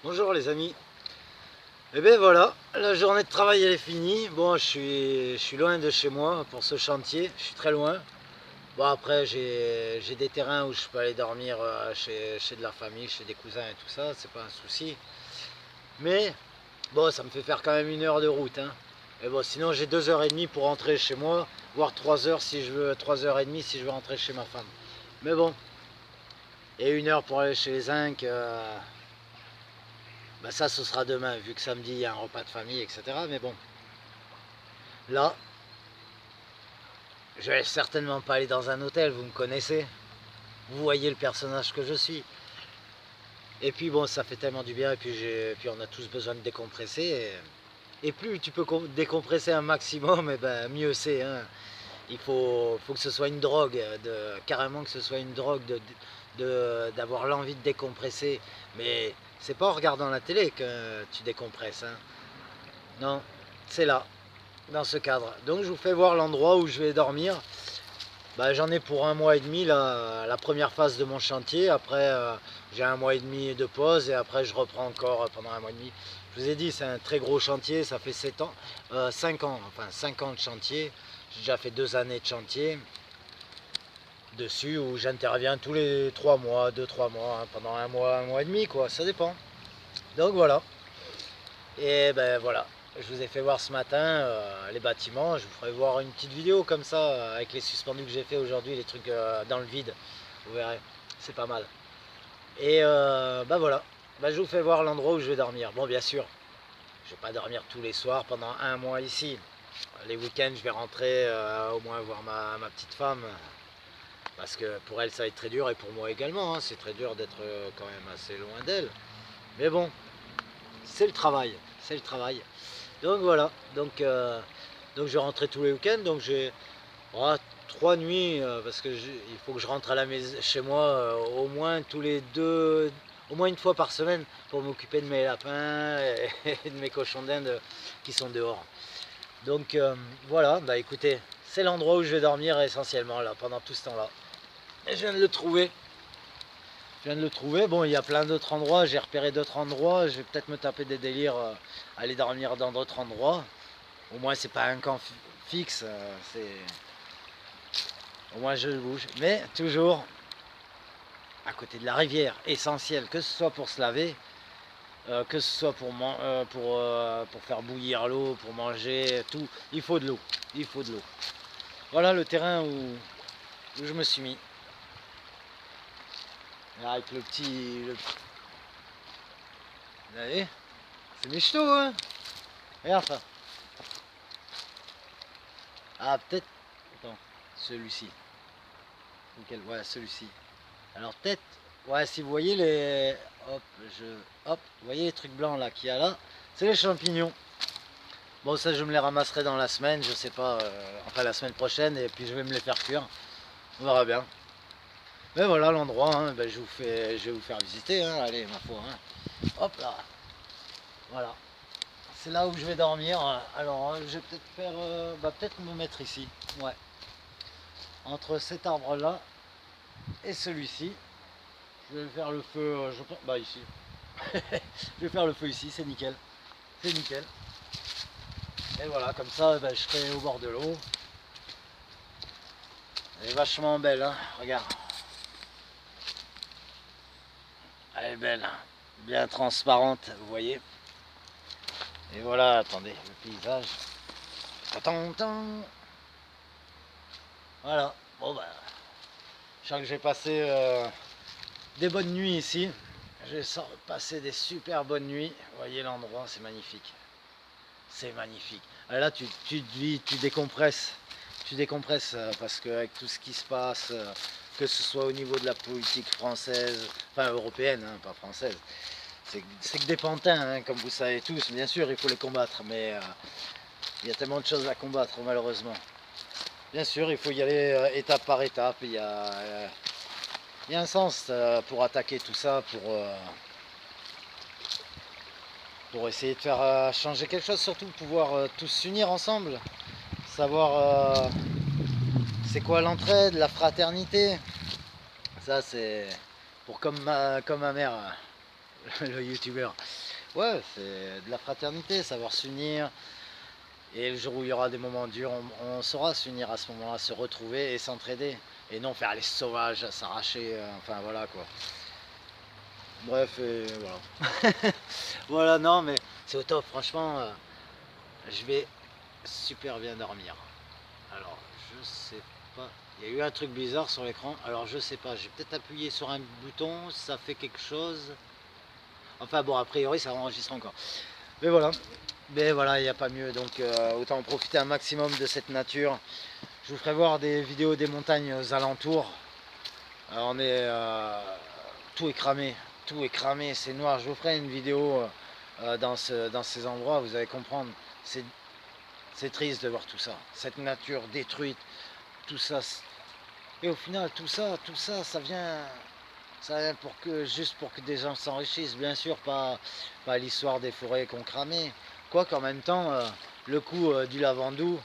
Bonjour les amis. Et bien voilà, la journée de travail elle est finie. Bon, je suis loin de chez moi pour ce chantier, je suis très loin. Bon après j'ai des terrains où je peux aller dormir chez de la famille, chez des cousins et tout ça, c'est pas un souci. Mais bon, ça me fait faire quand même 1 heure de route, hein. Et bon, sinon j'ai 2 heures et demie pour rentrer chez moi, voire 3 heures si je veux, 3 heures et demie si je veux rentrer chez ma femme. Mais bon, et 1 heure pour aller chez les zincs. Bah ça ce sera demain, vu que samedi il y a un repas de famille, etc. Mais bon, là, je vais certainement pas aller dans un hôtel, vous me connaissez. Vous voyez le personnage que je suis. Et puis bon, ça fait tellement du bien, et puis on a tous besoin de décompresser. Et plus tu peux décompresser un maximum, et ben mieux c'est, hein. Faut que ce soit une drogue, carrément que ce soit une drogue d'avoir l'envie de décompresser. Mais c'est pas en regardant la télé que tu décompresses, hein. Non, c'est là, dans ce cadre. Donc je vous fais voir l'endroit où je vais dormir. Bah, j'en ai pour 1 mois et demi la première phase de mon chantier. Après j'ai 1 mois et demi de pause et après je reprends encore pendant 1 mois et demi. Je vous ai dit, c'est un très gros chantier, ça fait 7 ans, 5 ans, enfin 5 ans de chantier. J'ai déjà fait 2 années de chantier dessus où j'interviens tous les 3 mois, 2-3 mois, hein, pendant 1 mois et demi quoi, ça dépend. Donc voilà. Et ben voilà, je vous ai fait voir ce matin les bâtiments. Je vous ferai voir une petite vidéo comme ça avec les suspendus que j'ai fait aujourd'hui, les trucs dans le vide. Vous verrez, c'est pas mal. Et ben voilà, ben, je vous fais voir l'endroit où je vais dormir. Bon, bien sûr, je vais pas dormir tous les soirs pendant 1 mois ici. Les week-ends, je vais rentrer au moins voir ma petite femme. Parce que pour elle, ça va être très dur et pour moi également, hein. C'est très dur d'être quand même assez loin d'elle. Mais bon, c'est le travail, c'est le travail. Donc voilà, donc je rentrais tous les week-ends, donc j'ai 3 nuits, parce que il faut que je rentre à la maison, chez moi au moins tous les deux, au moins une fois par semaine pour m'occuper de mes lapins et de mes cochons d'Inde qui sont dehors. Donc voilà, bah écoutez, c'est l'endroit où je vais dormir essentiellement là, pendant tout ce temps-là. Et je viens de le trouver. Je viens de le trouver. Bon, il y a plein d'autres endroits. J'ai repéré d'autres endroits. Je vais peut-être me taper des délires, aller dormir dans d'autres endroits. Au moins, c'est pas un camp fixe. Au moins, je bouge. Mais toujours à côté de la rivière. Essentiel, que ce soit pour se laver, que ce soit pour faire bouillir l'eau, pour manger, tout. Il faut de l'eau. Il faut de l'eau. Voilà le terrain où je me suis mis. Avec le petit... Vous voyez, c'est mes chenots, hein. Regarde ça. Ah, peut-être... Attends, celui-ci. Lequel? Ouais, celui-ci. Alors peut-être... Ouais, si vous voyez les... Hop, Hop, vous voyez les trucs blancs là qu'il y a là? C'est les champignons. Bon, ça, je me les ramasserai dans la semaine, je sais pas... Enfin, la semaine prochaine, et puis je vais me les faire cuire. On verra bien. Mais voilà l'endroit, hein. Ben, je vais vous faire visiter, hein. Allez, ma foi, hein. Hop là. Voilà. C'est là où je vais dormir. Alors, je vais peut-être faire... bah, peut-être me mettre ici. Ouais. Entre cet arbre-là et celui-ci. Je vais faire le feu... je pense... Bah, ici. Je vais faire le feu ici, c'est nickel. C'est nickel. Et voilà, comme ça, bah, je serai au bord de l'eau. Elle est vachement belle, hein. Regarde. Elle est belle. Bien transparente, vous voyez. Et voilà, attendez, le paysage. Voilà. Bon, bah... Je sens que j'ai passé des bonnes nuits ici. J'ai passé des super bonnes nuits. Vous voyez l'endroit, c'est magnifique. C'est magnifique. Là, tu décompresses. Tu décompresses parce qu'avec tout ce qui se passe, que ce soit au niveau de la politique française, enfin européenne, hein, pas française, c'est que des pantins, hein, comme vous savez tous. Bien sûr, il faut les combattre, mais il y a tellement de choses à combattre, malheureusement. Bien sûr, il faut y aller étape par étape. Il y a un sens pour attaquer tout ça, pour essayer de faire changer quelque chose, surtout pouvoir tous s'unir ensemble, savoir c'est quoi l'entraide, la fraternité. Ça c'est pour comme ma mère le youtubeur. Ouais, c'est de la fraternité, savoir s'unir. Et le jour où il y aura des moments durs, on saura s'unir à ce moment-là, se retrouver et s'entraider. Et non faire les sauvages, s'arracher, enfin voilà quoi. Bref, et voilà. Voilà, non mais c'est au top, franchement, je vais super bien dormir. Alors, je sais pas, il y a eu un truc bizarre sur l'écran, alors je sais pas, j'ai peut-être appuyé sur un bouton, ça fait quelque chose. Enfin bon, a priori ça enregistre encore. Mais voilà, il n'y a pas mieux, donc autant en profiter un maximum de cette nature. Je vous ferai voir des vidéos des montagnes aux alentours. On est tout est cramé, c'est noir. Je vous ferai une vidéo dans ces endroits, vous allez comprendre. C'est triste de voir tout ça, cette nature détruite, tout ça. Et au final, ça vient juste pour que des gens s'enrichissent, bien sûr, pas l'histoire des forêts qu'on cramait. Quoi qu'en même temps, le coût du lavandou,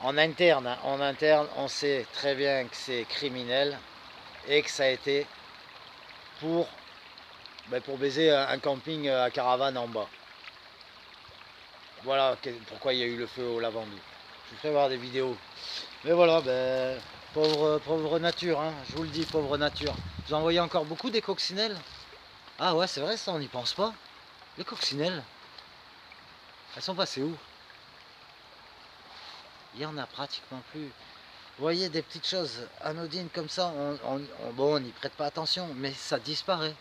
en interne, on sait très bien que c'est criminel et que ça a été pour, pour baiser un camping à caravane en bas. Voilà pourquoi il y a eu le feu au lavandou. Je vous ferai voir des vidéos. Mais voilà, pauvre nature, hein, je vous le dis, pauvre nature. Vous en voyez encore beaucoup des coccinelles? Ah ouais, c'est vrai ça, on n'y pense pas. Les coccinelles, elles sont passées où? Il y en a pratiquement plus. Vous voyez des petites choses anodines comme ça, bon, on n'y prête pas attention, mais ça disparaît.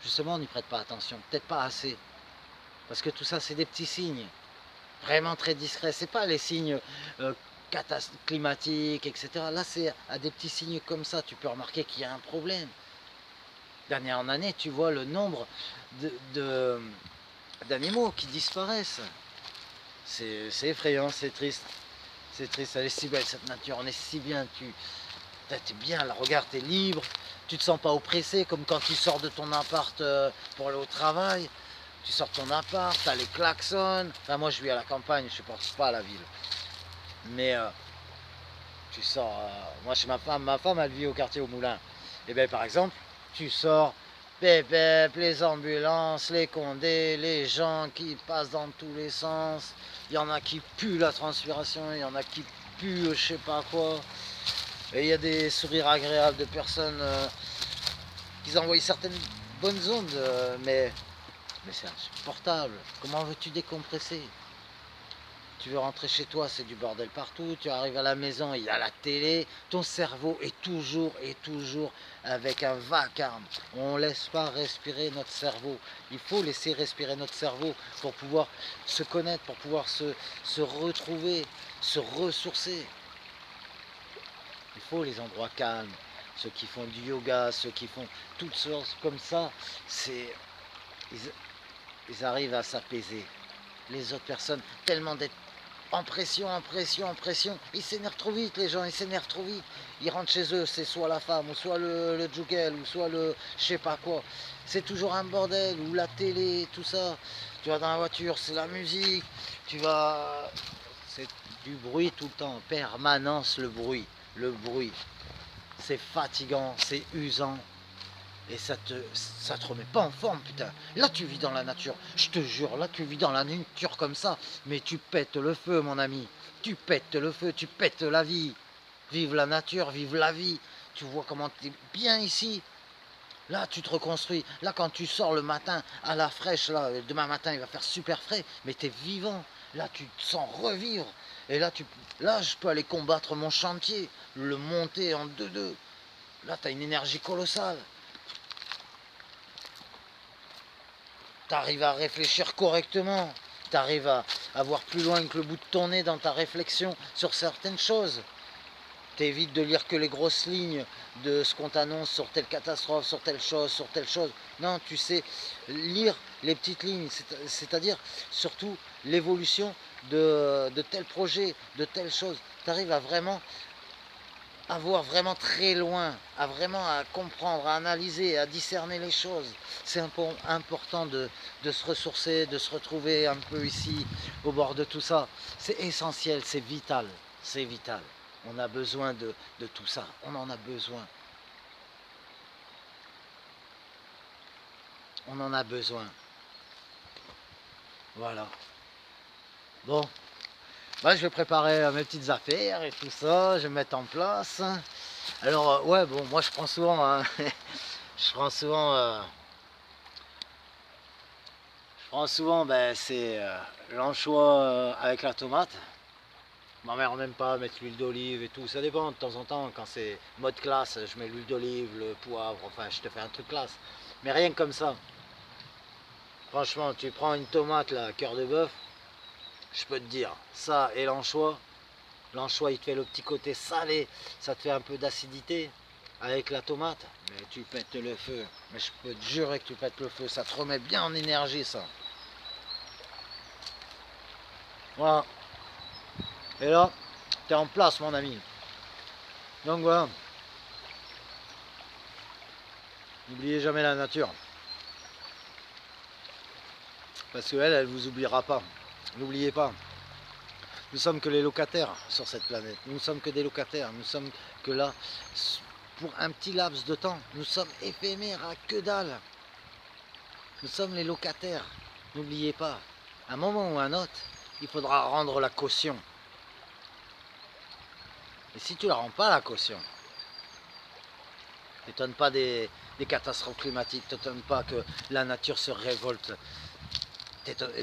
Justement, on n'y prête pas attention, peut-être pas assez. Parce que tout ça, c'est des petits signes, vraiment très discrets. C'est pas les signes climatiques, etc. Là, c'est à des petits signes comme ça, tu peux remarquer qu'il y a un problème. D'année en année, tu vois le nombre d'animaux qui disparaissent. C'est effrayant, c'est triste. C'est triste, elle est si belle cette nature, on est si bien, t'es bien là, regarde, t'es libre, tu te sens pas oppressé comme quand tu sors de ton appart pour aller au travail. Tu sors de ton appart, t'as les klaxons. Enfin, moi je vis à la campagne, je supporte pas à la ville. Mais tu sors, moi chez ma femme elle vit au quartier au Moulin. Et bien par exemple, tu sors, bép, les ambulances, les condés, les gens qui passent dans tous les sens. Il y en a qui puent la transpiration, il y en a qui puent je sais pas quoi. Et il y a des sourires agréables de personnes qui envoient certaines bonnes ondes, mais c'est insupportable. Comment veux-tu décompresser? Tu veux rentrer chez toi, c'est du bordel partout. Tu arrives à la maison, il y a la télé. Ton cerveau est toujours avec un vacarme. On ne laisse pas respirer notre cerveau. Il faut laisser respirer notre cerveau pour pouvoir se connaître, pour pouvoir se retrouver, se ressourcer. Il faut les endroits calmes. Ceux qui font du yoga, ceux qui font toutes sortes comme ça, ils arrivent à s'apaiser. Les autres personnes, tellement d'être en pression, ils s'énervent trop vite, les gens, ils s'énervent trop vite. Ils rentrent chez eux, c'est soit la femme, ou soit le juggle, ou soit le je sais pas quoi. C'est toujours un bordel, ou la télé, tout ça. Tu vas dans la voiture, c'est la musique. C'est du bruit tout le temps, en permanence le bruit. Le bruit. C'est fatigant, c'est usant. Et ça te remet pas en forme, putain. Là, tu vis dans la nature. Je te jure, là, tu vis dans la nature comme ça. Mais tu pètes le feu, mon ami. Tu pètes le feu, tu pètes la vie. Vive la nature, vive la vie. Tu vois comment tu es bien ici. Là, tu te reconstruis. Là, quand tu sors le matin à la fraîche, là, demain matin, il va faire super frais. Mais tu es vivant. Là, tu te sens revivre. Et là, je peux aller combattre mon chantier. Le monter en 2-2. Là, tu as une énergie colossale. Tu arrives à réfléchir correctement, tu arrives à voir plus loin que le bout de ton nez dans ta réflexion sur certaines choses. Tu évites de lire que les grosses lignes de ce qu'on t'annonce sur telle catastrophe, sur telle chose. Non, tu sais lire les petites lignes, c'est-à-dire surtout l'évolution de tel projet, de telle chose. Tu arrives à vraiment à voir vraiment très loin, à comprendre, à analyser, à discerner les choses. C'est important de se ressourcer, de se retrouver un peu ici, au bord de tout ça. C'est essentiel, c'est vital, c'est vital. On a besoin de tout ça, on en a besoin. on en a besoin. Voilà. Bon, bah, je vais préparer mes petites affaires et tout ça, je vais mettre en place. Alors, ouais, bon, moi je prends souvent, hein, je prends souvent, ben, c'est l'anchois avec la tomate. Ma mère n'aime pas mettre l'huile d'olive et tout, ça dépend de temps en temps, quand c'est mode classe, je mets l'huile d'olive, le poivre, enfin je te fais un truc classe. Mais rien que comme ça, franchement, tu prends une tomate là, cœur de bœuf, je peux te dire, ça et l'anchois il te fait le petit côté salé, ça te fait un peu d'acidité avec la tomate, mais tu pètes le feu, mais je peux te jurer que tu pètes le feu, ça te remet bien en énergie ça. Voilà, et là, t'es en place mon ami. Donc voilà, n'oubliez jamais la nature. Parce qu'elle, elle vous oubliera pas. N'oubliez pas, nous sommes que les locataires sur cette planète. Nous ne sommes que des locataires. Nous sommes que là pour un petit laps de temps. Nous sommes éphémères à que dalle. Nous sommes les locataires. N'oubliez pas, à un moment ou à un autre, il faudra rendre la caution. Et si tu ne la rends pas la caution, t'étonne pas des catastrophes climatiques, t'étonne pas que la nature se révolte.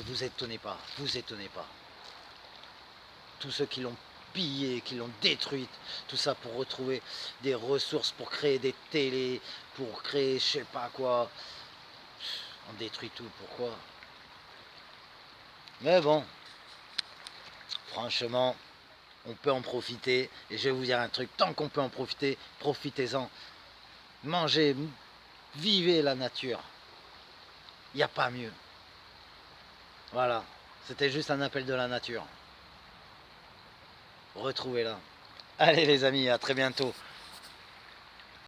Vous étonnez pas, vous étonnez pas. Tous ceux qui l'ont pillée, qui l'ont détruite, tout ça pour retrouver des ressources, pour créer des télés, pour créer je sais pas quoi. On détruit tout, pourquoi? Mais bon, franchement, on peut en profiter. Et je vais vous dire un truc, tant qu'on peut en profiter, profitez-en. Mangez, vivez la nature. Il n'y a pas mieux. Voilà, c'était juste un appel de la nature. Retrouvez-la. Allez les amis, à très bientôt.